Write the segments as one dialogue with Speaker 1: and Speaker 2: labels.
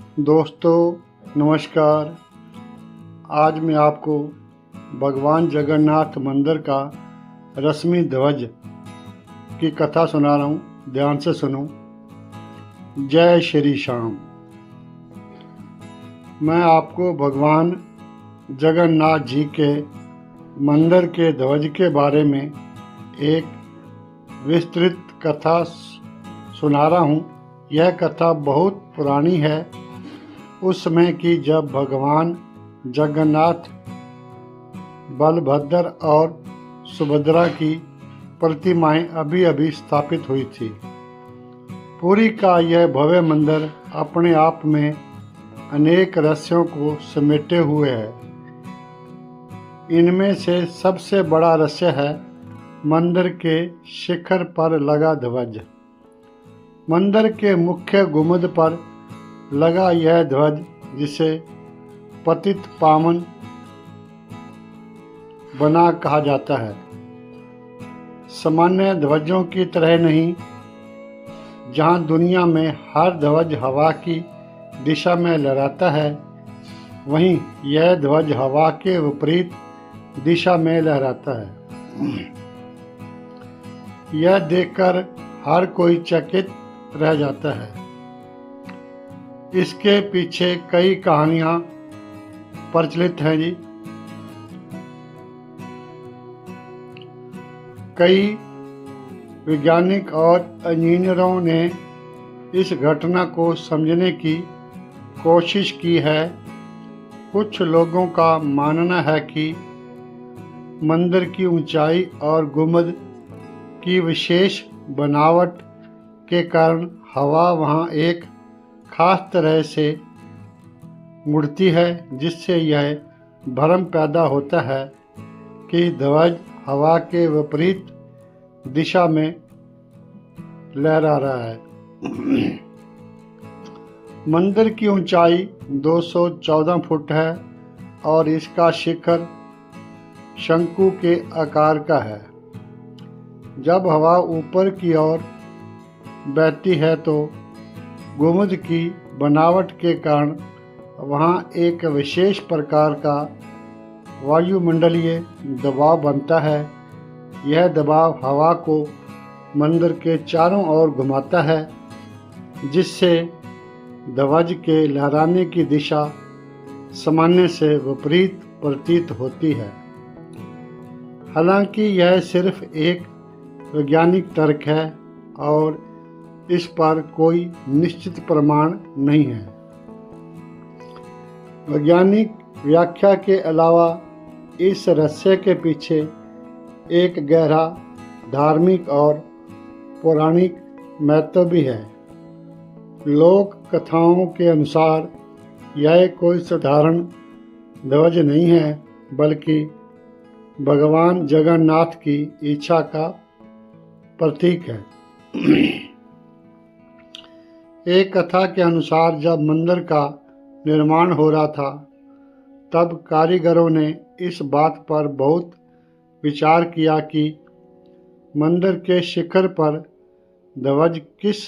Speaker 1: दोस्तों नमस्कार। आज मैं आपको भगवान जगन्नाथ मंदिर का रश्मि ध्वज की कथा सुना रहा हूँ। ध्यान से सुनो। जय श्री श्याम। मैं आपको भगवान जगन्नाथ जी के मंदिर के ध्वज के बारे में एक विस्तृत कथा सुना रहा हूँ। यह कथा बहुत पुरानी है, उस समय की जब भगवान जगन्नाथ बलभद्र और सुभद्रा की प्रतिमाएं अभी अभी स्थापित हुई थी। पुरी का यह भव्य मंदिर अपने आप में अनेक रहस्यों को समेटे हुए है। इनमें से सबसे बड़ा रहस्य है मंदिर के शिखर पर लगा ध्वज। मंदिर के मुख्य गुंबद पर लगा यह ध्वज, जिसे पतित पावन बना कहा जाता है, सामान्य ध्वजों की तरह नहीं। जहां दुनिया में हर ध्वज हवा की दिशा में लहराता है, वहीं यह ध्वज हवा के विपरीत दिशा में लहराता है। यह देखकर हर कोई चकित रह जाता है। इसके पीछे कई कहानियां प्रचलित हैं जी। कई वैज्ञानिक और इंजीनियरों ने इस घटना को समझने की कोशिश की है। कुछ लोगों का मानना है कि मंदिर की ऊंचाई और गुंबद की विशेष बनावट के कारण हवा वहां एक खास तरह से मुड़ती है, जिससे यह भ्रम पैदा होता है कि ध्वज हवा के विपरीत दिशा में लहरा रहा है। मंदिर की ऊंचाई 214 फुट है और इसका शिखर शंकु के आकार का है। जब हवा ऊपर की ओर बहती है तो गुंबद की बनावट के कारण वहां एक विशेष प्रकार का वायुमंडलीय दबाव बनता है। यह दबाव हवा को मंदिर के चारों ओर घुमाता है, जिससे ध्वज के लहराने की दिशा सामान्य से विपरीत प्रतीत होती है। हालांकि यह सिर्फ एक वैज्ञानिक तर्क है और इस पर कोई निश्चित प्रमाण नहीं है। वैज्ञानिक व्याख्या के अलावा इस रहस्य के पीछे एक गहरा धार्मिक और पौराणिक महत्व भी है। लोक कथाओं के अनुसार यह कोई साधारण ध्वज नहीं है, बल्कि भगवान जगन्नाथ की इच्छा का प्रतीक है। एक कथा के अनुसार जब मंदिर का निर्माण हो रहा था, तब कारीगरों ने इस बात पर बहुत विचार किया कि मंदिर के शिखर पर ध्वज किस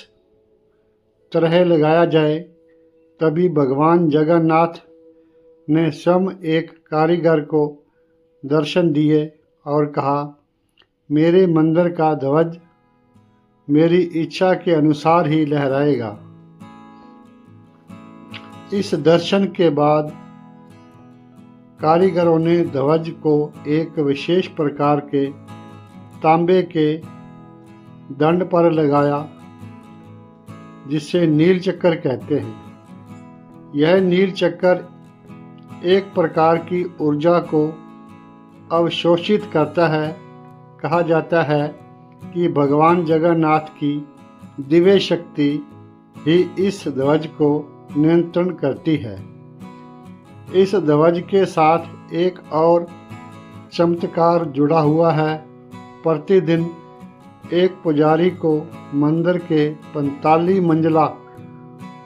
Speaker 1: तरह लगाया जाए। तभी भगवान जगन्नाथ ने स्वयं एक कारीगर को दर्शन दिए और कहा, मेरे मंदिर का ध्वज मेरी इच्छा के अनुसार ही लहराएगा। इस दर्शन के बाद कारीगरों ने ध्वज को एक विशेष प्रकार के तांबे के दंड पर लगाया, जिसे नील चक्र कहते हैं। यह नील चक्र एक प्रकार की ऊर्जा को अवशोषित करता है। कहा जाता है कि भगवान जगन्नाथ की दिव्य शक्ति ही इस ध्वज को नियंत्रण करती है। इस ध्वज के साथ एक और चमत्कार जुड़ा हुआ है। प्रतिदिन एक पुजारी को मंदिर के 45 मंजिला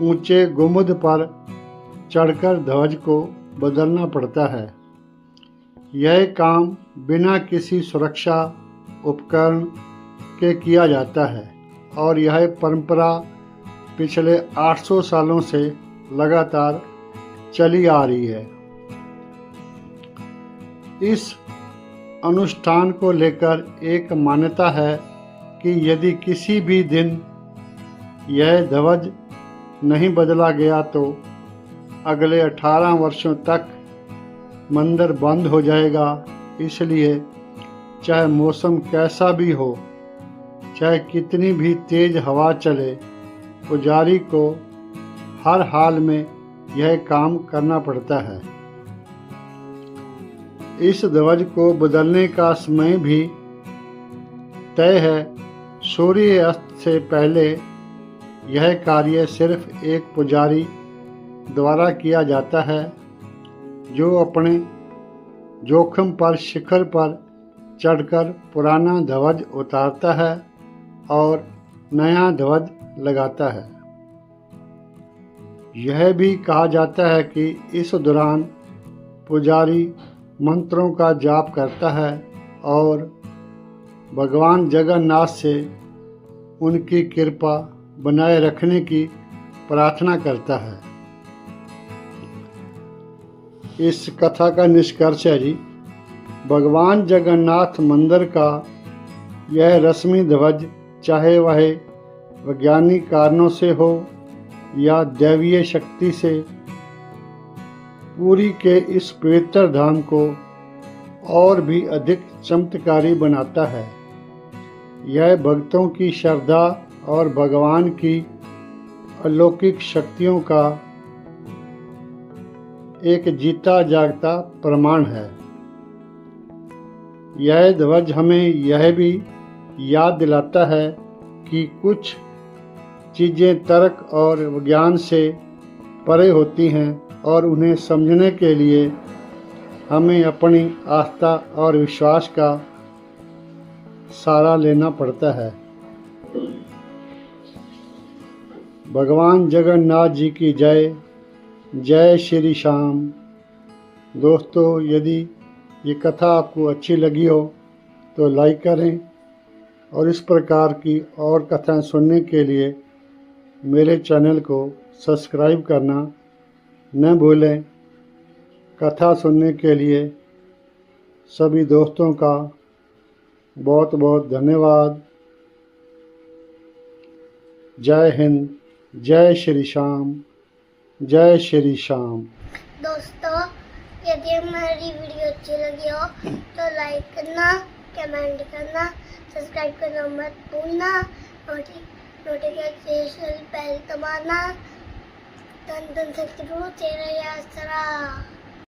Speaker 1: ऊंचे गुंबद पर चढ़कर ध्वज को बदलना पड़ता है। यह काम बिना किसी सुरक्षा उपकरण के किया जाता है और यह परंपरा पिछले 800 सालों से लगातार चली आ रही है। इस अनुष्ठान को लेकर एक मान्यता है कि यदि किसी भी दिन यह ध्वज नहीं बदला गया तो अगले 18 वर्षों तक मंदिर बंद हो जाएगा। इसलिए चाहे मौसम कैसा भी हो, चाहे कितनी भी तेज हवा चले, पुजारी को हर हाल में यह काम करना पड़ता है। इस ध्वज को बदलने का समय भी तय है। सूर्य अस्त से पहले यह कार्य सिर्फ एक पुजारी द्वारा किया जाता है, जो अपने जोखिम पर शिखर पर चढ़कर पुराना ध्वज उतारता है और नया ध्वज लगाता है। यह भी कहा जाता है कि इस दौरान पुजारी मंत्रों का जाप करता है और भगवान जगन्नाथ से उनकी कृपा बनाए रखने की प्रार्थना करता है। इस कथा का निष्कर्ष है जी, भगवान जगन्नाथ मंदिर का यह रस्मी ध्वज, चाहे वह वैज्ञानिक कारणों से हो या दैवीय शक्ति से, पुरी के इस पवित्र धाम को और भी अधिक चमत्कारी बनाता है। यह भक्तों की श्रद्धा और भगवान की अलौकिक शक्तियों का एक जीता जागता प्रमाण है। यह ध्वज हमें यह भी याद दिलाता है कि कुछ चीज़ें तर्क और विज्ञान से परे होती हैं और उन्हें समझने के लिए हमें अपनी आस्था और विश्वास का सहारा लेना पड़ता है। भगवान जगन्नाथ जी की जय। जय श्री श्याम। दोस्तों, यदि ये कथा आपको अच्छी लगी हो तो लाइक करें और इस प्रकार की और कथाएं सुनने के लिए मेरे चैनल को सब्सक्राइब करना न भूलें। कथा सुनने के लिए सभी दोस्तों का बहुत बहुत धन्यवाद। जय हिंद, जय श्री श्याम, जय श्री श्याम।
Speaker 2: दोस्तों, यदि हमारी वीडियो अच्छी लगी हो तो लाइक करना, कमेंट करना, सब्सक्राइब करना मत भूलना, नोटिफिकेशन बेल दबाना। धन धन सतगुरु तेरा